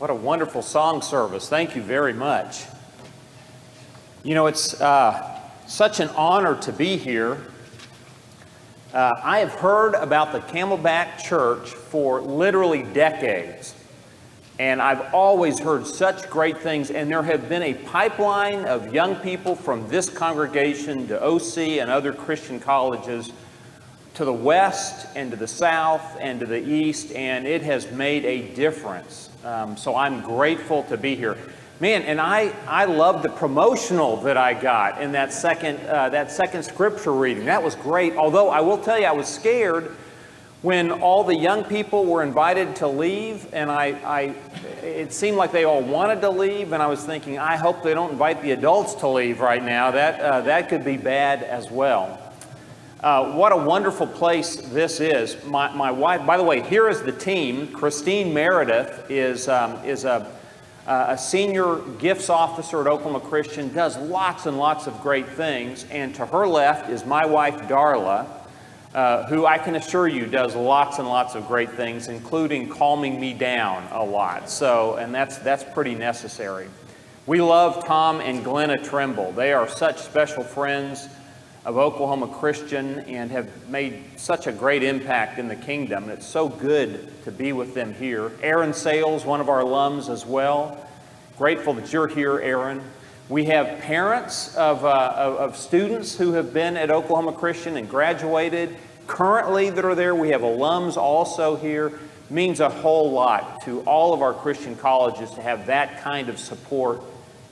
What a wonderful song service. Thank you very much. You know, it's such an honor to be here. I have heard about the Camelback Church for literally decades, and I've always heard such great things, and there have been a pipeline of young people from this congregation to OC and other Christian colleges to the west and to the south and to the east, and it has made a difference. So I'm grateful to be here. Man, and I love the promotional that I got in that second scripture reading. That was great. Although I will tell you, I was scared when all the young people were invited to leave, and it seemed like they all wanted to leave, and I was thinking, I hope they don't invite the adults to leave right now. That could be bad as well. What a wonderful place this is. My wife, by the way, here is the team. Christine Meredith is a senior gifts officer at Oklahoma Christian, does lots and lots of great things. And to her left is my wife, Darla, who I can assure you does lots and lots of great things, including calming me down a lot. And that's pretty necessary. We love Tom and Glenna Trimble. They are such special friends of Oklahoma Christian and have made such a great impact in the kingdom. And it's so good to be with them here. Aaron Sales, one of our alums as well. Grateful that you're here, Aaron. We have parents of students who have been at Oklahoma Christian and graduated currently that are there. We have alums also here. It means a whole lot to all of our Christian colleges to have that kind of support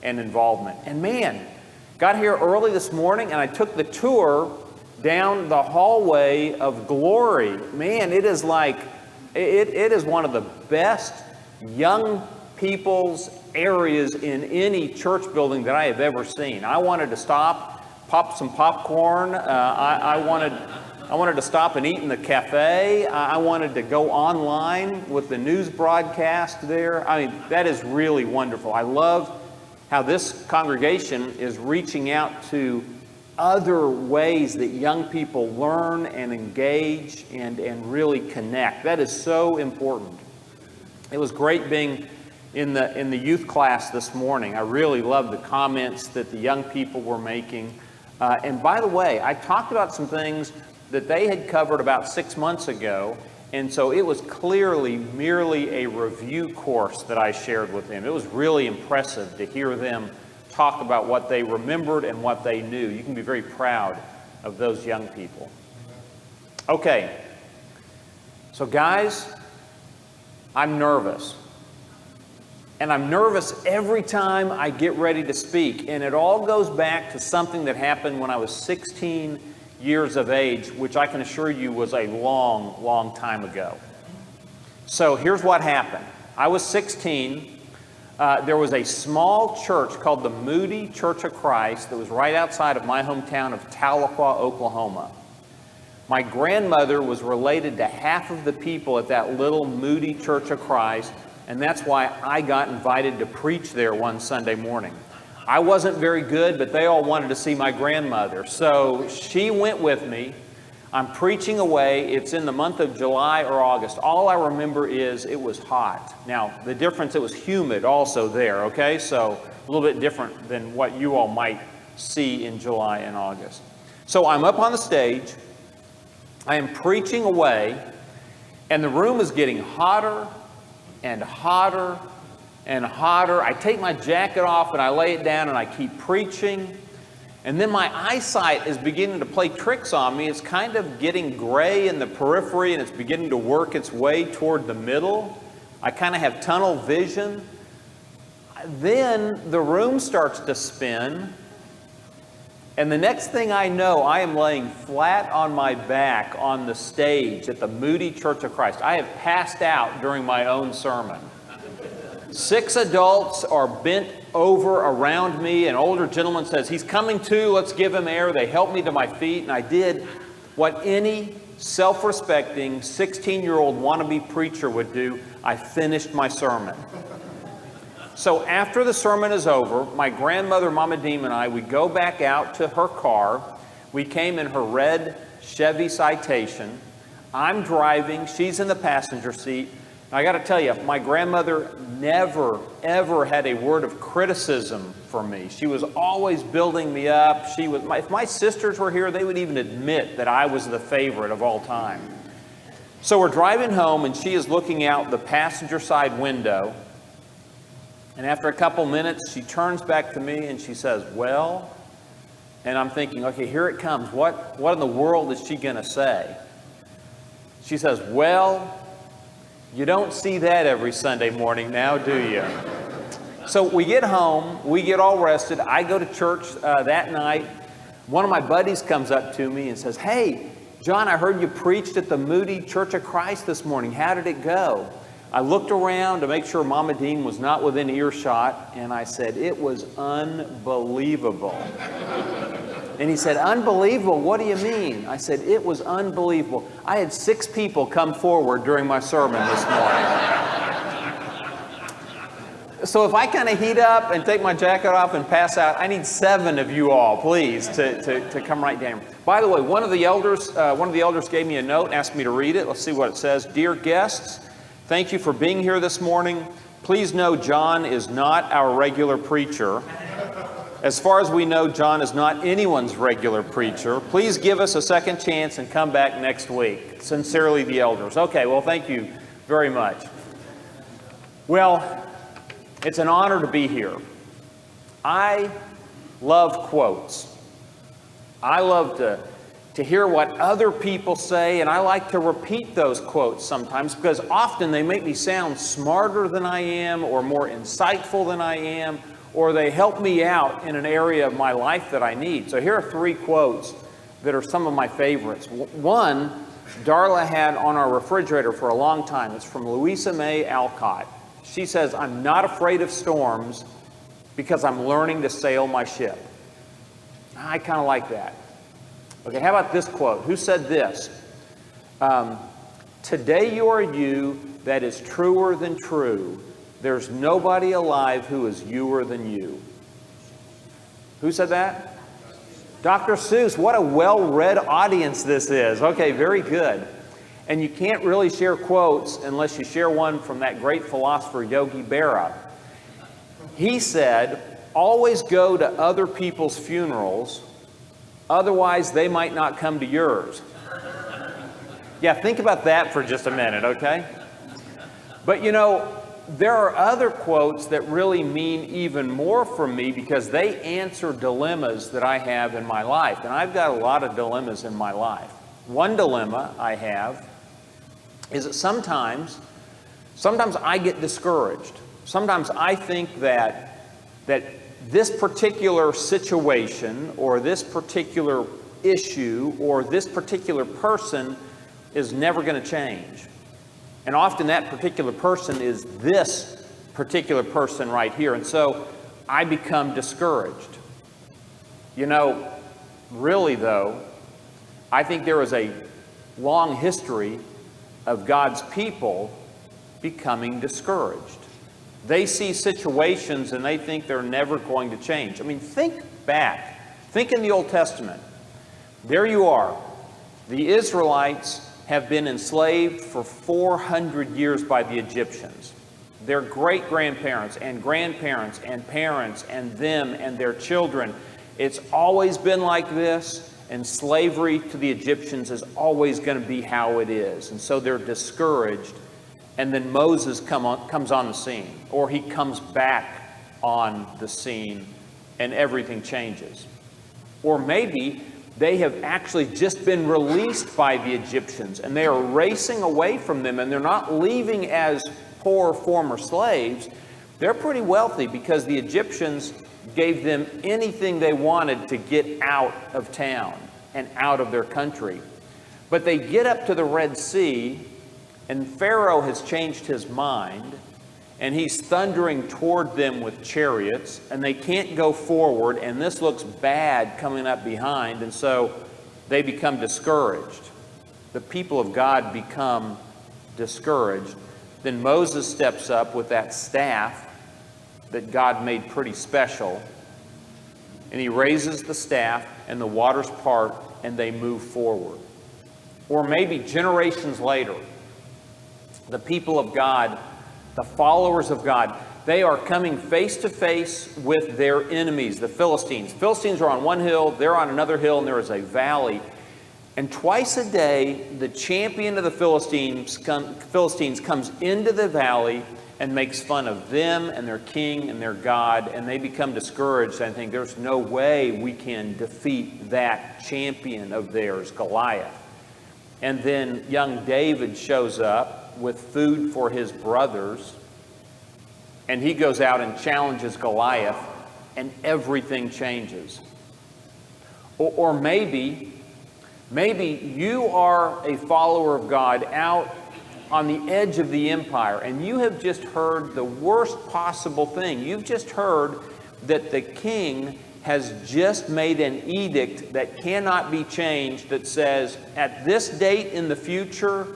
and involvement. And man, got here early this morning and I took the tour down the hallway of Glory. Man, it is like, it is one of the best young people's areas in any church building that I have ever seen. I wanted to stop, pop some popcorn. I wanted to stop and eat in the cafe. I wanted to go online with the news broadcast there. I mean, that is really wonderful. I love how this congregation is reaching out to other ways that young people learn and engage and really connect. That is so important. It was great being in the youth class this morning. I really loved the comments that the young people were making. And by the way, I talked about some things that they had covered about 6 months ago. And so it was clearly merely a review course that I shared with them. It was really impressive to hear them talk about what they remembered and what they knew. You can be very proud of those young people. Okay, so guys, I'm nervous. And I'm nervous every time I get ready to speak. And it all goes back to something that happened when I was 16 years of age, which I can assure you was a long, long time ago. So here's what happened. I was 16. There was a small church called the Moody Church of Christ that was right outside of my hometown of Tahlequah, Oklahoma. My grandmother was related to half of the people at that little Moody Church of Christ, and that's why I got invited to preach there one Sunday morning. I wasn't very good, but they all wanted to see my grandmother. So she went with me. I'm preaching away. It's in the month of July or August. All I remember is it was hot. Now, the difference, it was humid also there, okay? So a little bit different than what you all might see in July and August. So I'm up on the stage. I am preaching away, and the room is getting hotter and hotter and hotter. I take my jacket off and I lay it down and I keep preaching. And then my eyesight is beginning to play tricks on me. It's kind of getting gray in the periphery and it's beginning to work its way toward the middle. I kind of have tunnel vision. Then the room starts to spin. And the next thing I know, I am laying flat on my back on the stage at the Moody Church of Christ. I have passed out during my own sermon. 6 adults are bent over around me. An older gentleman says, "He's coming to, let's give him air." They helped me to my feet, and I did what any self-respecting 16-year-old wannabe preacher would do. I finished my sermon. So after the sermon is over, my grandmother, Mama Deem, and I, we go back out to her car. We came in her red Chevy Citation. I'm driving. She's in the passenger seat. I got to tell you, my grandmother never, ever had a word of criticism for me. She was always building me up. If my sisters were here, they would even admit that I was the favorite of all time. So we're driving home, and she is looking out the passenger side window. And after a couple minutes, she turns back to me and she says, "Well," and I'm thinking, okay, here it comes. What in the world is she going to say? She says, "Well, you don't see that every Sunday morning now, do you?" So we get home, we get all rested. I go to church that night. One of my buddies comes up to me and says, "Hey, John, I heard you preached at the Moody Church of Christ this morning. How did it go?" I looked around to make sure Mama Dean was not within earshot, and I said, "It was unbelievable." And he said, "Unbelievable? What do you mean?" I said, "It was unbelievable. I had 6 people come forward during my sermon this morning." So if I kind of heat up and take my jacket off and pass out, I need 7 of you all, please, to come right down. By the way, one of the elders gave me a note and asked me to read it. Let's see what it says. "Dear guests, thank you for being here this morning. Please know John is not our regular preacher. As far as we know, John is not anyone's regular preacher. Please give us a second chance and come back next week. Sincerely, the elders." Okay, well, thank you very much. Well, it's an honor to be here. I love quotes. I love to hear what other people say, and I like to repeat those quotes sometimes because often they make me sound smarter than I am or more insightful than I am, or they help me out in an area of my life that I need. So here are 3 quotes that are some of my favorites. One, Darla had on our refrigerator for a long time. It's from Louisa May Alcott. She says, "I'm not afraid of storms because I'm learning to sail my ship." I kind of like that. Okay, how about this quote? Who said this? "Today you are you that is truer than true. There's nobody alive who is youer than you." Who said that? Dr. Seuss. What a well-read audience this is. Okay, very good. And you can't really share quotes unless you share one from that great philosopher Yogi Berra. He said, "Always go to other people's funerals, otherwise they might not come to yours." Yeah, think about that for just a minute, okay? But you know, there are other quotes that really mean even more for me because they answer dilemmas that I have in my life. And I've got a lot of dilemmas in my life. One dilemma I have is that sometimes I get discouraged. Sometimes I think that this particular situation or this particular issue or this particular person is never going to change. And often that particular person is this particular person right here. And so I become discouraged. You know, really though, I think there is a long history of God's people becoming discouraged. They see situations and they think they're never going to change. I mean, think back. Think in the Old Testament. There you are. The Israelites have been enslaved for 400 years by the Egyptians. Their great-grandparents and grandparents and parents and them and their children. It's always been like this. And slavery to the Egyptians is always going to be how it is. And so they're discouraged. And then Moses comes on the scene. Or he comes back on the scene and everything changes. Or maybe they have actually just been released by the Egyptians. And they are racing away from them. And they're not leaving as poor former slaves. They're pretty wealthy because the Egyptians gave them anything they wanted to get out of town and out of their country. But they get up to the Red Sea, and Pharaoh has changed his mind, and he's thundering toward them with chariots, and they can't go forward, and this looks bad coming up behind, and so they become discouraged. The people of God become discouraged. Then Moses steps up with that staff that God made pretty special, and he raises the staff and the waters part and they move forward. Or maybe generations later, the people of God, the followers of God, they are coming face to face with their enemies, the Philistines. Philistines are on one hill, they're on another hill, and there is a valley. And twice a day, the champion of the Philistines comes into the valley and makes fun of them and their king and their God, and they become discouraged and think there's no way we can defeat that champion of theirs, Goliath. And then young David shows up with food for his brothers, and he goes out and challenges Goliath, and everything changes. Or maybe you are a follower of God out on the edge of the empire, and you have just heard the worst possible thing. You've just heard that the king has just made an edict that cannot be changed that says, at this date in the future,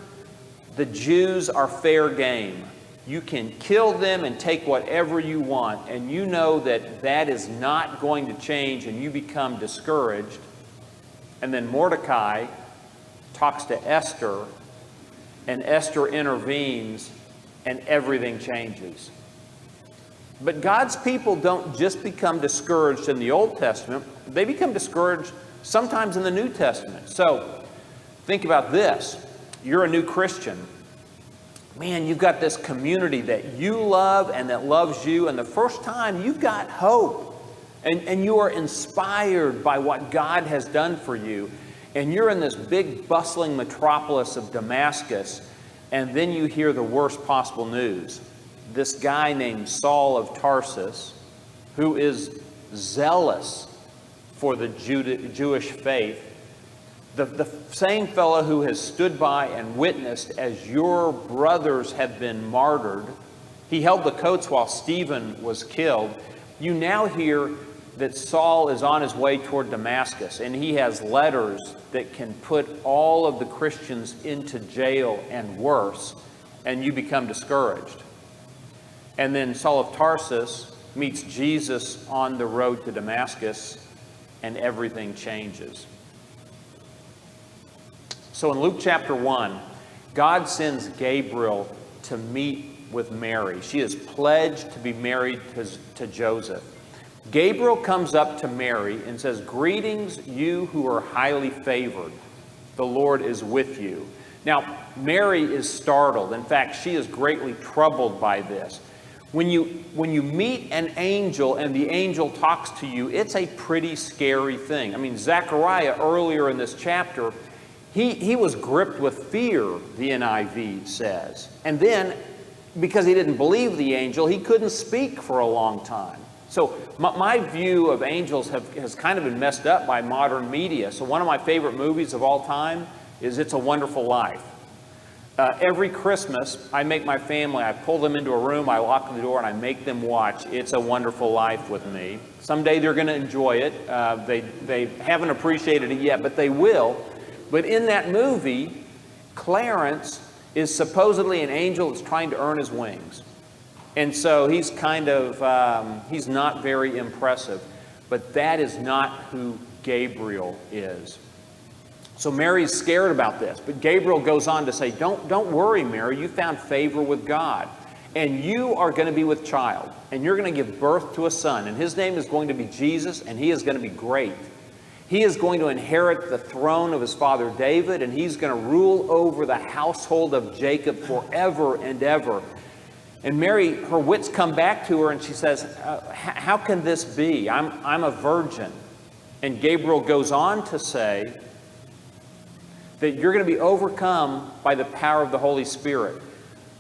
the Jews are fair game. You can kill them and take whatever you want, and you know that that is not going to change, and you become discouraged. And then Mordecai talks to Esther, and Esther intervenes, and everything changes. But God's people don't just become discouraged in the Old Testament. They become discouraged sometimes in the New Testament. So think about this. You're a new Christian. Man, you've got this community that you love and that loves you, and the first time you've got hope, and you are inspired by what God has done for you. And you're in this big bustling metropolis of Damascus, and then you hear the worst possible news. This guy named Saul of Tarsus, who is zealous for the Jewish faith, the same fellow who has stood by and witnessed as your brothers have been martyred, he held the coats while Stephen was killed. You now hear that Saul is on his way toward Damascus, and he has letters that can put all of the Christians into jail and worse, and you become discouraged. And then Saul of Tarsus meets Jesus on the road to Damascus, and everything changes. So in Luke chapter 1, God sends Gabriel to meet with Mary. She is pledged to be married to Joseph. Gabriel comes up to Mary and says, "Greetings, you who are highly favored. The Lord is with you." Now, Mary is startled. In fact, she is greatly troubled by this. When you meet an angel and the angel talks to you, it's a pretty scary thing. I mean, Zechariah, earlier in this chapter, he was gripped with fear, the NIV says. And then, because he didn't believe the angel, he couldn't speak for a long time. So my view of angels has kind of been messed up by modern media. So one of my favorite movies of all time is It's a Wonderful Life. Every Christmas, I make my family, I pull them into a room, I lock the door, and I make them watch It's a Wonderful Life with me. Someday they're going to enjoy it. They haven't appreciated it yet, but they will. But in that movie, Clarence is supposedly an angel that's trying to earn his wings. And so he's kind of, he's not very impressive. But that is not who Gabriel is. So Mary's scared about this. But Gabriel goes on to say, don't worry, Mary. You found favor with God. And you are going to be with child. And you're going to give birth to a son. And his name is going to be Jesus. And he is going to be great. He is going to inherit the throne of his father David. And he's going to rule over the household of Jacob forever and ever. And Mary, her wits come back to her, and she says, how can this be? I'm a virgin. And Gabriel goes on to say that you're going to be overcome by the power of the Holy Spirit.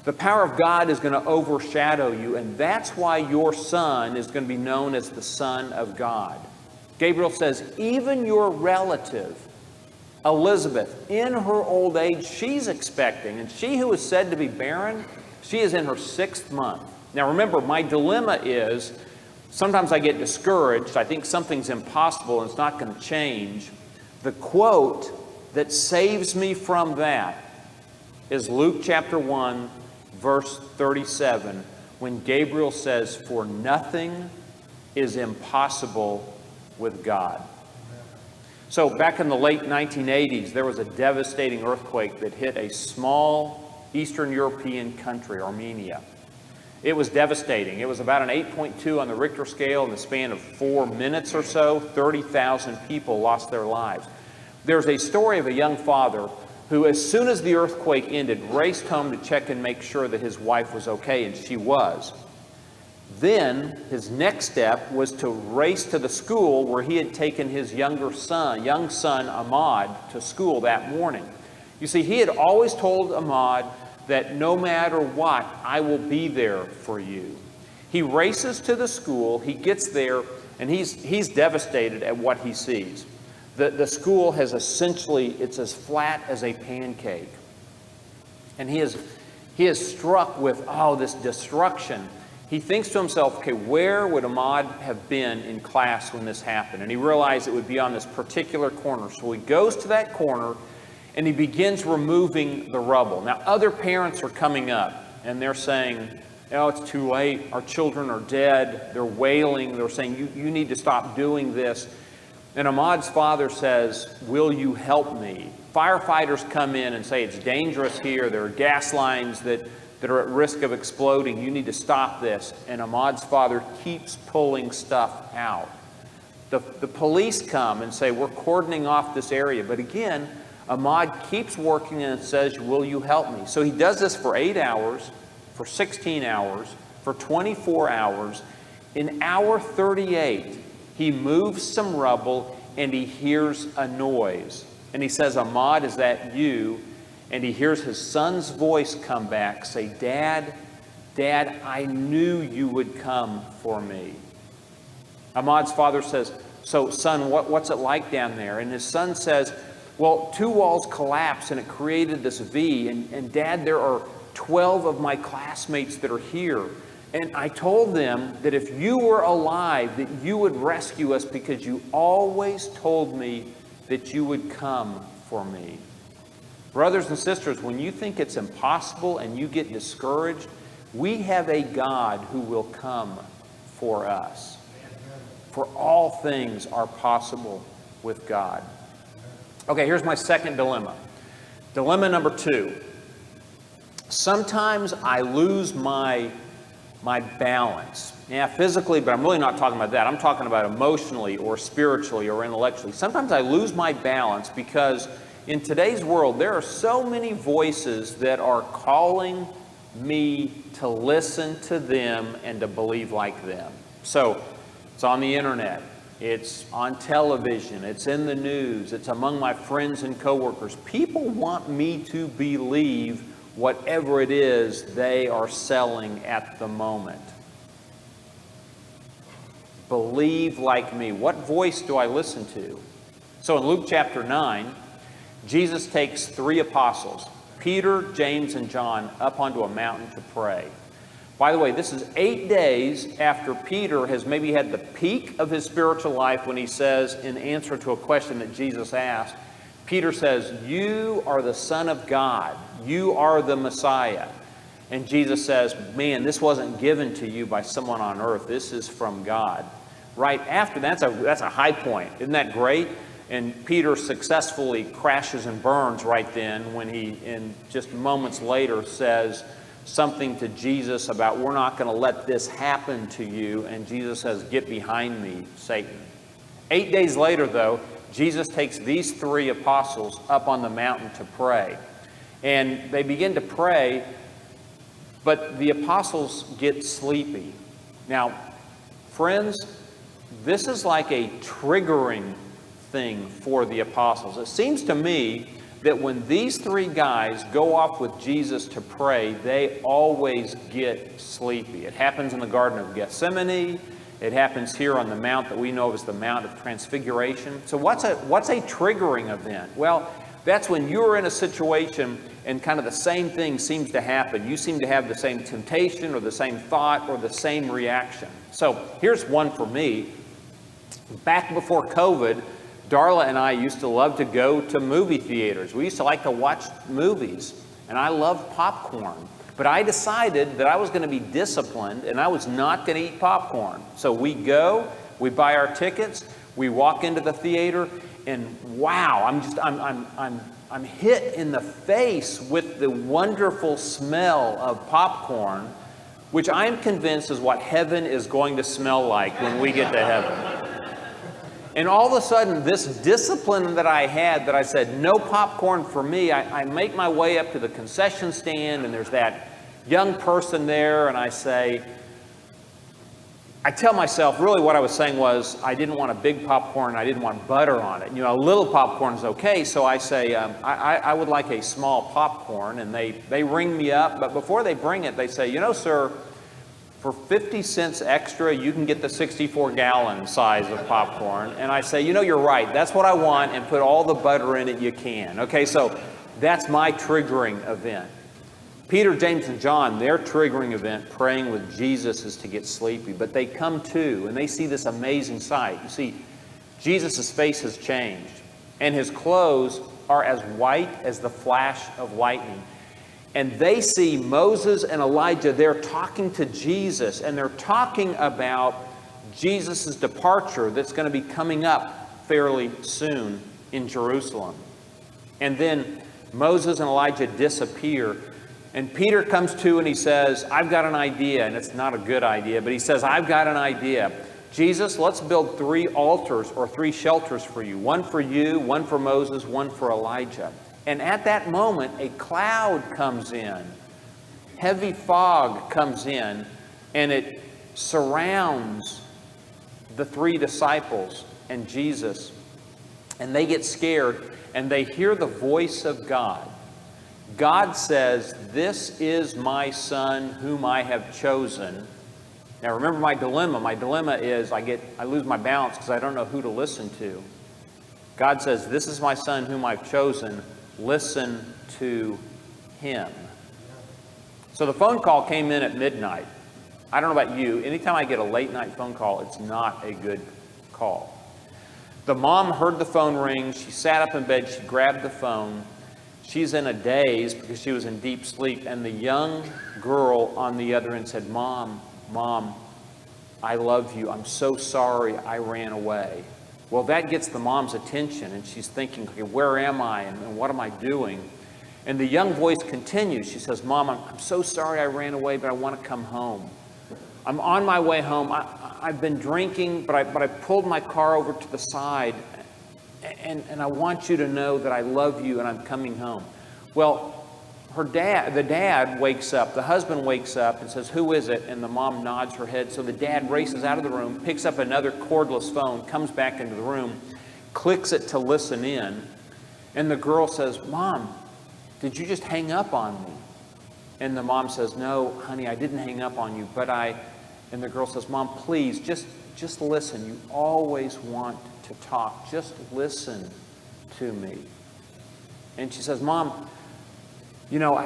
The power of God is going to overshadow you, and that's why your son is going to be known as the Son of God. Gabriel says, even your relative, Elizabeth, in her old age, she's expecting, and she who is said to be barren, she is in her 6th month. Now remember, my dilemma is, sometimes I get discouraged. I think something's impossible and it's not going to change. The quote that saves me from that is Luke chapter 1, verse 37, when Gabriel says, "For nothing is impossible with God." So back in the late 1980s, there was a devastating earthquake that hit a small Eastern European country, Armenia. It was devastating. It was about an 8.2 on the Richter scale in the span of 4 minutes or so. 30,000 people lost their lives. There's a story of a young father who, as soon as the earthquake ended, raced home to check and make sure that his wife was okay, and she was. Then his next step was to race to the school where he had taken his young son Ahmad, to school that morning. You see, he had always told Ahmad that no matter what, I will be there for you. He races to the school, he gets there, and he's devastated at what he sees. The school has essentially, it's as flat as a pancake. And he is struck with, this destruction. He thinks to himself, okay, where would Ahmad have been in class when this happened? And he realized it would be on this particular corner. So he goes to that corner, and he begins removing the rubble. Now, other parents are coming up, and they're saying, it's too late. Our children are dead. They're wailing. They're saying, you need to stop doing this. And Ahmad's father says, will you help me? Firefighters come in and say, it's dangerous here. There are gas lines that are at risk of exploding. You need to stop this. And Ahmad's father keeps pulling stuff out. The police come and say, we're cordoning off this area. But again, Ahmad keeps working and says, will you help me? So he does this for 8 hours, for 16 hours, for 24 hours. In hour 38, he moves some rubble and he hears a noise. And he says, Ahmad, is that you? And he hears his son's voice come back, say, Dad, I knew you would come for me. Ahmad's father says, so son, what's it like down there? And his son says, well, 2 walls collapsed and it created this V. And Dad, there are 12 of my classmates that are here. And I told them that if you were alive, that you would rescue us because you always told me that you would come for me. Brothers and sisters, when you think it's impossible and you get discouraged, we have a God who will come for us. For all things are possible with God. Okay, here's my second dilemma. Dilemma number 2. Sometimes I lose my balance. Yeah, physically, but I'm really not talking about that. I'm talking about emotionally or spiritually or intellectually. Sometimes I lose my balance because in today's world, there are so many voices that are calling me to listen to them and to believe like them. So it's on the internet. It's on television, it's in the news, it's among my friends and coworkers. People want me to believe whatever it is they are selling at the moment. Believe like me. What voice do I listen to? So in Luke chapter 9, Jesus takes 3 apostles, Peter, James, and John, up onto a mountain to pray. By the way, this is 8 days after Peter has maybe had the peak of his spiritual life when he says, in answer to a question that Jesus asked, Peter says, you are the Son of God. You are the Messiah. And Jesus says, man, this wasn't given to you by someone on earth. This is from God. Right after that's a high point. Isn't that great? And Peter successfully crashes and burns right then when he, in just moments later, says something to Jesus about, we're not going to let this happen to you. And Jesus says, get behind me, Satan. 8 days later, though, Jesus takes these 3 apostles up on the mountain to pray. And they begin to pray, but the apostles get sleepy. Now, friends, this is like a triggering thing for the apostles. It seems to me that when these 3 guys go off with Jesus to pray, they always get sleepy. It happens in the Garden of Gethsemane. It happens here on the mount that we know as the Mount of Transfiguration. So what's a triggering event? Well, that's when you're in a situation and kind of the same thing seems to happen. You seem to have the same temptation or the same thought or the same reaction. So here's one for me. Back before COVID, Darla and I used to love to go to movie theaters. We used to like to watch movies, and I love popcorn. But I decided that I was going to be disciplined, and I was not going to eat popcorn. So we go, we buy our tickets, we walk into the theater, and wow, I'm I'm hit in the face with the wonderful smell of popcorn, which I'm convinced is what heaven is going to smell like when we get to heaven. And all of a sudden, this discipline that I had, that I said, no popcorn for me, I make my way up to the concession stand, and there's that young person there, and I tell myself, really what I was saying was, I didn't want a big popcorn, I didn't want butter on it. You know, a little popcorn is okay, so I say, I would like a small popcorn, and they ring me up, but before they bring it, they say, you know, sir, for 50 cents extra, you can get the 64-gallon size of popcorn. And I say, you know, you're right, that's what I want, and put all the butter in it you can. Okay, so that's my triggering event. Peter, James, and John, their triggering event, praying with Jesus, is to get sleepy. But they come to, and they see this amazing sight. You see, Jesus' face has changed, and his clothes are as white as the flash of lightning. And they see Moses and Elijah, they're talking to Jesus, and they're talking about Jesus' departure that's going to be coming up fairly soon in Jerusalem. And then Moses and Elijah disappear. And Peter comes to and he says, I've got an idea. And it's not a good idea, but he says, I've got an idea. Jesus, let's build 3 altars or 3 shelters for you. One for you, one for Moses, one for Elijah. And at that moment, a cloud comes in. Heavy fog comes in, and it surrounds the 3 disciples and Jesus. And they get scared, and they hear the voice of God. God says, this is my son whom I have chosen. Now remember my dilemma. My dilemma is I lose my balance because I don't know who to listen to. God says, this is my son whom I've chosen. Listen to him. So the phone call came in at midnight. I don't know about you. Anytime I get a late night phone call, it's not a good call. The mom heard the phone ring. She sat up in bed. She grabbed the phone. She's in a daze because she was in deep sleep. And the young girl on the other end said, Mom, I love you. I'm so sorry I ran away. Well, that gets the mom's attention, and she's thinking, okay, where am I, and what am I doing? And the young voice continues. She says, Mom, I'm so sorry I ran away, but I want to come home. I'm on my way home. I've been drinking, but I pulled my car over to the side, and I want you to know that I love you, and I'm coming home. Well, the dad wakes up, the husband wakes up and says, who is it? And the mom nods her head. So the dad races out of the room, picks up another cordless phone, comes back into the room, clicks it to listen in. And the girl says, Mom, did you just hang up on me? And the mom says, no, honey, I didn't hang up on you, but and the girl says, Mom, please, just listen. You always want to talk. Just listen to me. And she says, Mom, you know,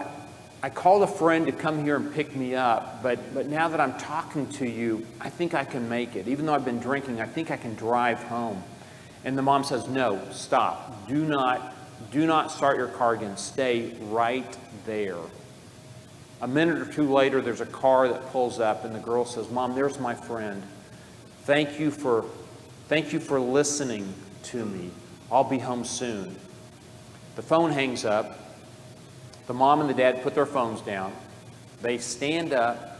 I called a friend to come here and pick me up, but now that I'm talking to you, I think I can make it. Even though I've been drinking, I think I can drive home. And the mom says, no, stop. Do not start your car again. Stay right there. A minute or 2 later, there's a car that pulls up, and the girl says, Mom, there's my friend. Thank you for listening to me. I'll be home soon. The phone hangs up. The mom and the dad put their phones down. They stand up,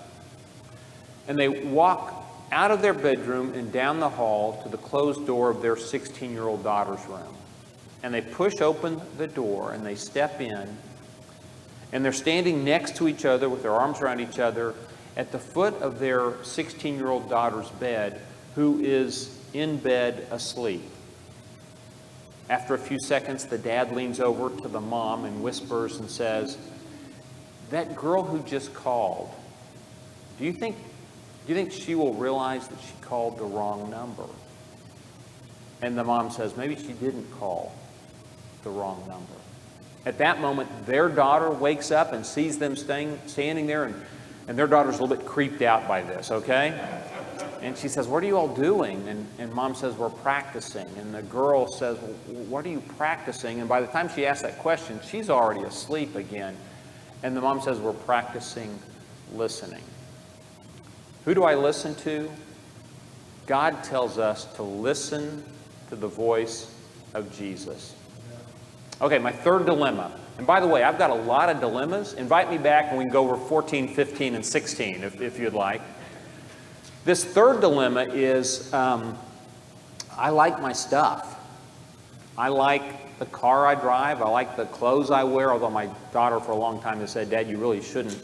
and they walk out of their bedroom and down the hall to the closed door of their 16-year-old daughter's room. And they push open the door, and they step in, and they're standing next to each other with their arms around each other at the foot of their 16-year-old daughter's bed, who is in bed asleep. After a few seconds, the dad leans over to the mom and whispers and says, that girl who just called, do you think she will realize that she called the wrong number? And the mom says, maybe she didn't call the wrong number. At that moment, their daughter wakes up and sees them standing there, and their daughter's a little bit creeped out by this, okay? And she says, what are you all doing? And mom says, we're practicing. And the girl says, well, what are you practicing? And by the time she asks that question, she's already asleep again. And the mom says, we're practicing listening. Who do I listen to? God tells us to listen to the voice of Jesus. Okay, my third dilemma. And by the way, I've got a lot of dilemmas. Invite me back and we can go over 14, 15, and 16 if you'd like. This third dilemma is I like my stuff. I like the car I drive. I like the clothes I wear, although my daughter for a long time has said, Dad, you really shouldn't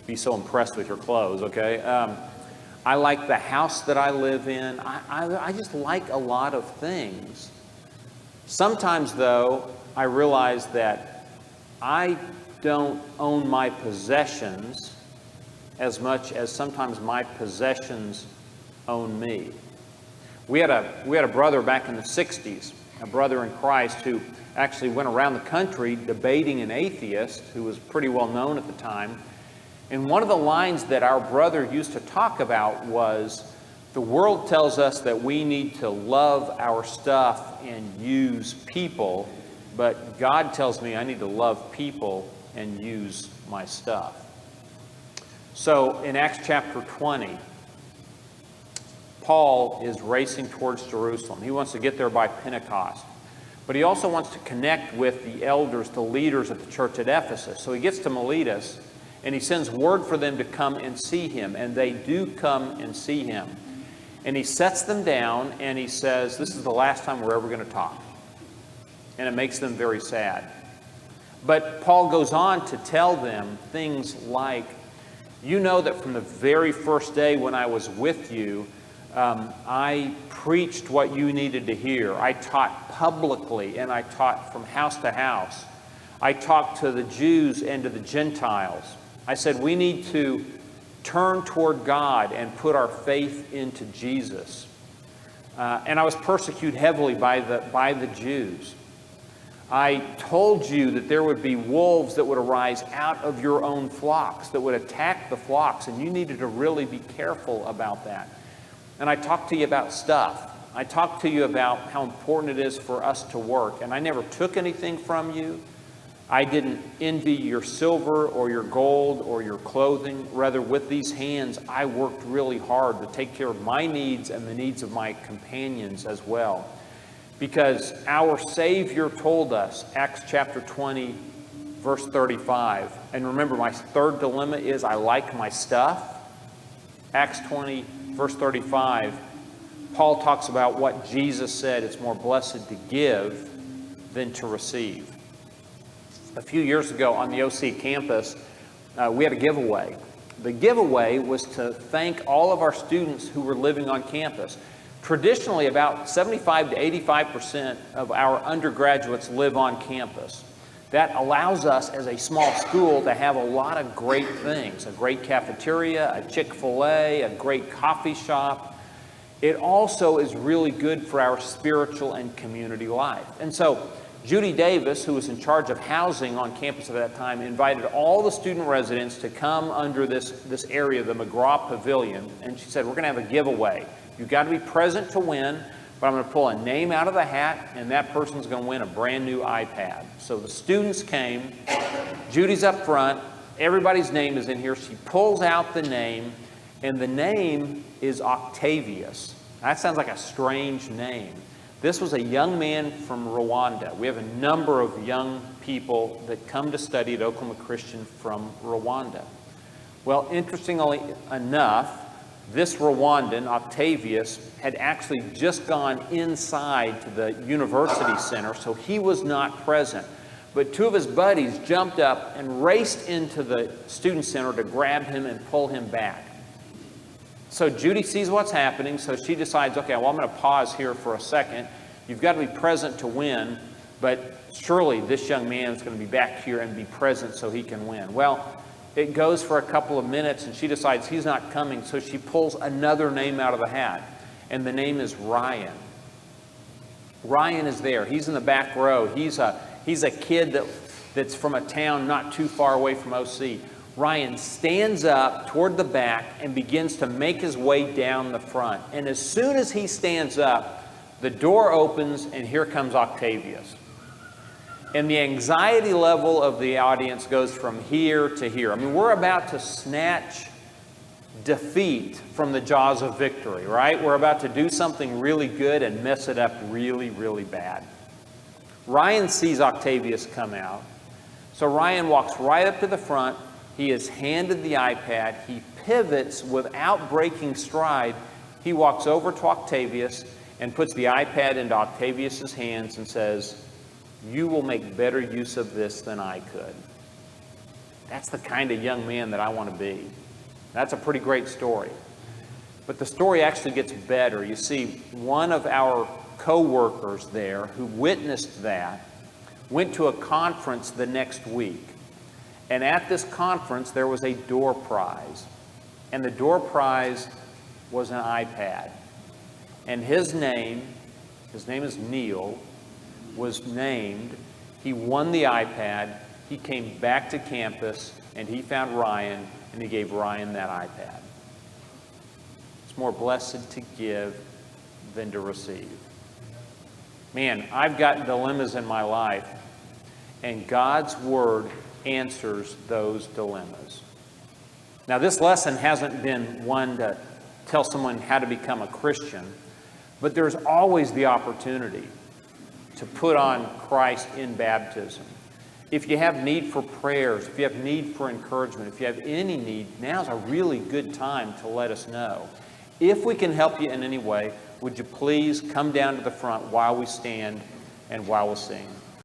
be so impressed with your clothes, okay? I like the house that I live in. I just like a lot of things. Sometimes, though, I realize that I don't own my possessions as much as sometimes my possessions own me. We had a brother back in the 60s, a brother in Christ who actually went around the country debating an atheist who was pretty well known at the time. And one of the lines that our brother used to talk about was, the world tells us that we need to love our stuff and use people, but God tells me I need to love people and use my stuff. So in Acts chapter 20, Paul is racing towards Jerusalem. He wants to get there by Pentecost. But he also wants to connect with the elders, the leaders at the church at Ephesus. So he gets to Miletus, and he sends word for them to come and see him. And they do come and see him. And he sets them down, and he says, this is the last time we're ever going to talk. And it makes them very sad. But Paul goes on to tell them things like, you know that from the very first day when I was with you, I preached what you needed to hear. I taught publicly, and I taught from house to house. I talked to the Jews and to the Gentiles. I said, we need to turn toward God and put our faith into Jesus. And I was persecuted heavily by the Jews. I told you that there would be wolves that would arise out of your own flocks, that would attack the flocks, and you needed to really be careful about that. And I talked to you about stuff. I talked to you about how important it is for us to work, and I never took anything from you. I didn't envy your silver or your gold or your clothing. Rather, with these hands, I worked really hard to take care of my needs and the needs of my companions as well. Because our Savior told us, Acts chapter 20, verse 35. And remember, my third dilemma is I like my stuff. Acts 20, verse 35. Paul talks about what Jesus said, it's more blessed to give than to receive. A few years ago on the OC campus, we had a giveaway. The giveaway was to thank all of our students who were living on campus. Traditionally, about 75 to 85% of our undergraduates live on campus. That allows us as a small school to have a lot of great things. A great cafeteria, a Chick-fil-A, a great coffee shop. It also is really good for our spiritual and community life. And so Judy Davis, who was in charge of housing on campus at that time, invited all the student residents to come under this area, the McGraw Pavilion, and she said, we're going to have a giveaway. You've got to be present to win, but I'm going to pull a name out of the hat, and that person's going to win a brand new iPad. So the students came. Judy's up front. Everybody's name is in here. She pulls out the name, and the name is Octavius. That sounds like a strange name. This was a young man from Rwanda. We have a number of young people that come to study at Oklahoma Christian from Rwanda. Well, interestingly enough, this Rwandan, Octavius, had actually just gone inside to the university center, so he was not present. But two of his buddies jumped up and raced into the student center to grab him and pull him back. So Judy sees what's happening, so she decides, okay, well, I'm going to pause here for a second. You've got to be present to win, but surely this young man is going to be back here and be present so he can win. Well, it goes for a couple of minutes, and she decides he's not coming, so she pulls another name out of the hat, and the name is Ryan. Ryan is there. He's in the back row. He's a kid that's from a town not too far away from OC. Ryan stands up toward the back and begins to make his way down the front. And as soon as he stands up, the door opens, and here comes Octavius. And the anxiety level of the audience goes from here to here. I mean, we're about to snatch defeat from the jaws of victory, right? We're about to do something really good and mess it up really, really bad. Ryan sees Octavius come out. So Ryan walks right up to the front. He is handed the iPad. He pivots without breaking stride. He walks over to Octavius and puts the iPad into Octavius's hands and says, "You will make better use of this than I could." That's the kind of young man that I want to be. That's a pretty great story. But the story actually gets better. You see, one of our co-workers there who witnessed that went to a conference the next week. And at this conference, there was a door prize. And the door prize was an iPad. And his name is Neil, was named. He won the iPad. He came back to campus, and he found Ryan, and he gave Ryan that iPad. It's more blessed to give than to receive. Man, I've got dilemmas in my life, and God's Word answers those dilemmas. Now, this lesson hasn't been one to tell someone how to become a Christian, but there's always the opportunity to put on Christ in baptism. If you have need for prayers, if you have need for encouragement, if you have any need, now's a really good time to let us know. If we can help you in any way, would you please come down to the front while we stand and while we sing?